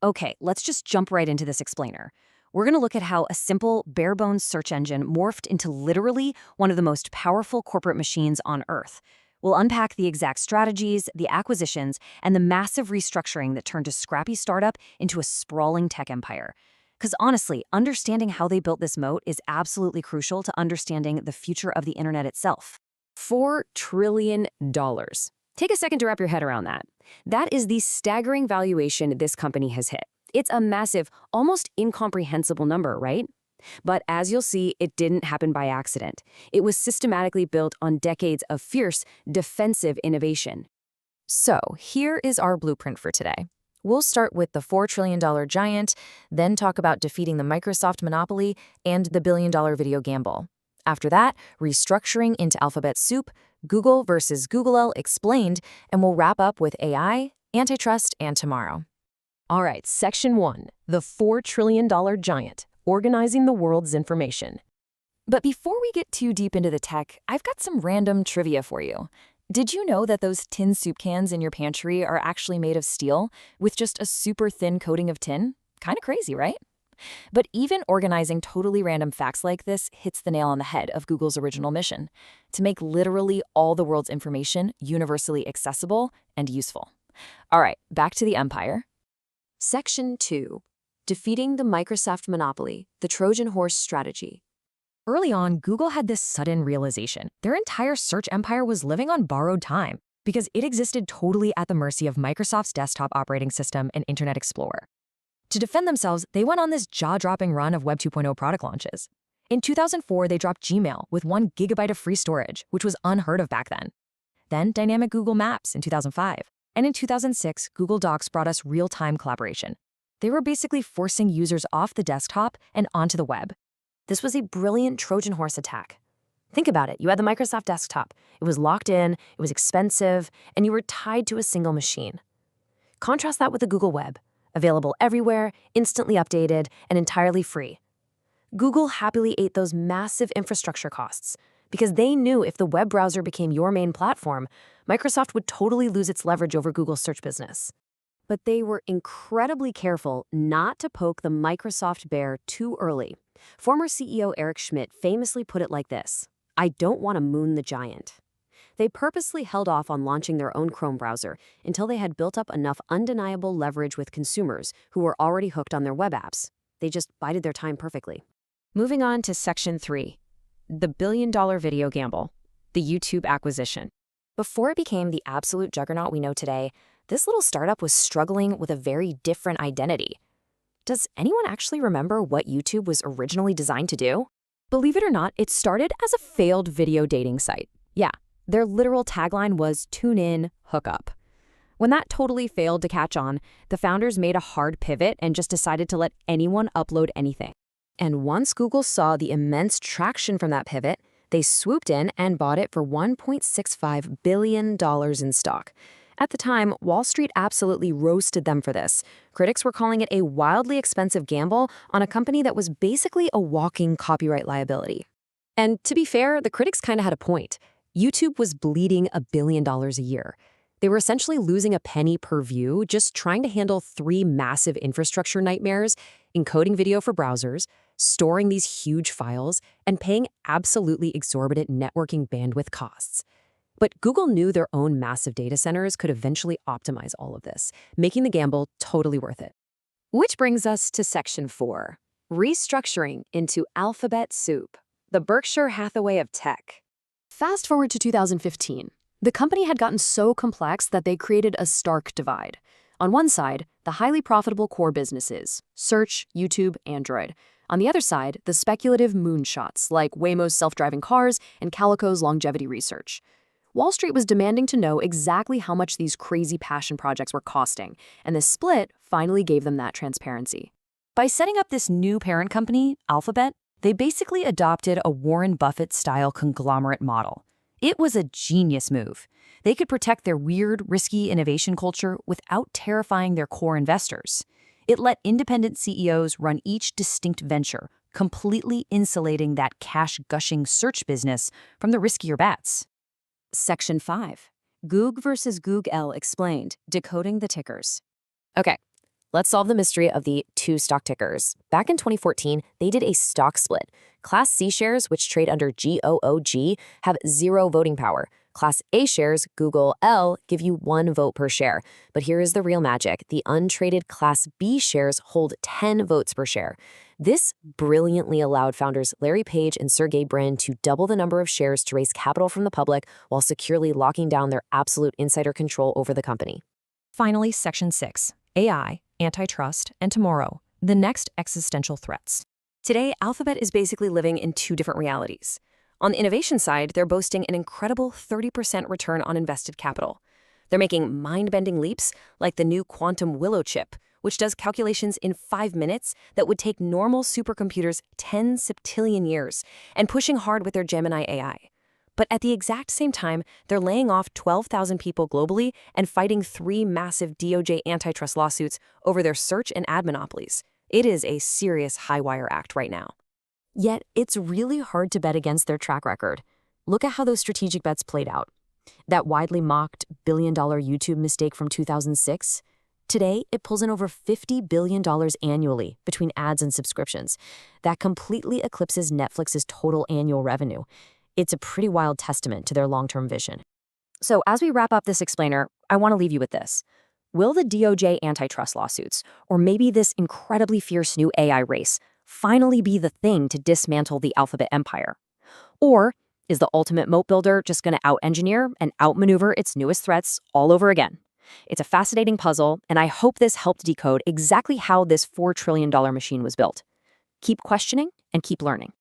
Okay, let's just jump right into this explainer. We're going to look at how a simple, bare-bones search engine morphed into literally one of the most powerful corporate machines on Earth. We'll unpack the exact strategies, the acquisitions, and the massive restructuring that turned a scrappy startup into a sprawling tech empire. Because honestly, understanding how they built this moat is absolutely crucial to understanding the future of the internet itself. $4 trillion. Take a second to wrap your head around that. That is the staggering valuation this company has hit. It's a massive, almost incomprehensible number, right? But as you'll see, it didn't happen by accident. It was systematically built on decades of fierce, defensive innovation. So, here is our blueprint for today. We'll start with the $4 trillion giant, then talk about defeating the Microsoft monopoly and the billion-dollar video gamble. After that, restructuring into alphabet soup, Google versus Google explained, and we'll wrap up with AI, antitrust, and tomorrow. All right, Section 1, the $4 trillion giant, organizing the world's information. But before we get too deep into the tech, I've got some random trivia for you. Did you know that those tin soup cans in your pantry are actually made of steel with just a super thin coating of tin? Kind of crazy, right? But even organizing totally random facts like this hits the nail on the head of Google's original mission, to make literally all the world's information universally accessible and useful. All right, back to the empire. Section 2. Defeating the Microsoft monopoly, the Trojan horse strategy. Early on, Google had this sudden realization. Their entire search empire was living on borrowed time because it existed totally at the mercy of Microsoft's desktop operating system and Internet Explorer. To defend themselves, they went on this jaw-dropping run of Web 2.0 product launches. In 2004, they dropped Gmail with 1 gigabyte of free storage, which was unheard of back then. Then dynamic Google Maps in 2005. And in 2006, Google Docs brought us real-time collaboration. They were basically forcing users off the desktop and onto the web. This was a brilliant Trojan horse attack. Think about it. You had the Microsoft desktop. It was locked in, it was expensive, and you were tied to a single machine. Contrast that with the Google Web, available everywhere, instantly updated, and entirely free. Google happily ate those massive infrastructure costs because they knew if the web browser became your main platform, Microsoft would totally lose its leverage over Google's search business. But they were incredibly careful not to poke the Microsoft bear too early. Former CEO Eric Schmidt famously put it like this: "I don't want to moon the giant." They purposely held off on launching their own Chrome browser until they had built up enough undeniable leverage with consumers who were already hooked on their web apps. They just bided their time perfectly. Moving on to Section 3, the billion-dollar video gamble, the YouTube acquisition. Before it became the absolute juggernaut we know today, this little startup was struggling with a very different identity. Does anyone actually remember what YouTube was originally designed to do? Believe it or not, it started as a failed video dating site. Yeah, their literal tagline was "Tune in, hook up." When that totally failed to catch on, the founders made a hard pivot and just decided to let anyone upload anything. And once Google saw the immense traction from that pivot, they swooped in and bought it for $1.65 billion in stock. At the time, Wall Street absolutely roasted them for this. Critics were calling it a wildly expensive gamble on a company that was basically a walking copyright liability. And to be fair, the critics kind of had a point. YouTube was bleeding $1 billion a year. They were essentially losing a penny per view just trying to handle 3 massive infrastructure nightmares: encoding video for browsers, storing these huge files, and paying absolutely exorbitant networking bandwidth costs. But Google knew their own massive data centers could eventually optimize all of this, making the gamble totally worth it. Which brings us to Section 4, restructuring into alphabet soup, the Berkshire Hathaway of tech. Fast forward to 2015. The company had gotten so complex that they created a stark divide. On one side, the highly profitable core businesses, search, YouTube, Android. On the other side, the speculative moonshots like Waymo's self-driving cars and Calico's longevity research. Wall Street was demanding to know exactly how much these crazy passion projects were costing, and this split finally gave them that transparency. By setting up this new parent company, Alphabet, they basically adopted a Warren Buffett-style conglomerate model. It was a genius move. They could protect their weird, risky innovation culture without terrifying their core investors. It let independent CEOs run each distinct venture, completely insulating that cash-gushing search business from the riskier bets. Section 5. GOOG versus GOOGL explained, decoding the tickers. Okay, Let's solve the mystery of the two stock tickers. Back in 2014, they did a stock split. Class C shares, which trade under GOOG, have 0 voting power. Class A shares, Google L, give you 1 vote per share. But here is the real magic. The untraded Class B shares hold 10 votes per share. This brilliantly allowed founders Larry Page and Sergey Brin to double the number of shares to raise capital from the public while securely locking down their absolute insider control over the company. Finally, Section 6, AI, antitrust, and tomorrow, the next existential threats. Today, Alphabet is basically living in 2 different realities. On the innovation side, they're boasting an incredible 30% return on invested capital. They're making mind-bending leaps like the new quantum Willow chip, which does calculations in 5 minutes that would take normal supercomputers 10 septillion years, and pushing hard with their Gemini AI. But at the exact same time, they're laying off 12,000 people globally and fighting 3 massive DOJ antitrust lawsuits over their search and ad monopolies. It is a serious high-wire act right now. Yet, it's really hard to bet against their track record. Look at how those strategic bets played out. That widely mocked billion-dollar YouTube mistake from 2006? Today, it pulls in over $50 billion annually between ads and subscriptions. That completely eclipses Netflix's total annual revenue. It's a pretty wild testament to their long-term vision. So as we wrap up this explainer, I want to leave you with this. Will the DOJ antitrust lawsuits, or maybe this incredibly fierce new AI race, finally be the thing to dismantle the Alphabet empire? Or is the ultimate moat builder just going to out-engineer and outmaneuver its newest threats all over again? It's a fascinating puzzle, and I hope this helped decode exactly how this $4 trillion machine was built. Keep questioning and keep learning.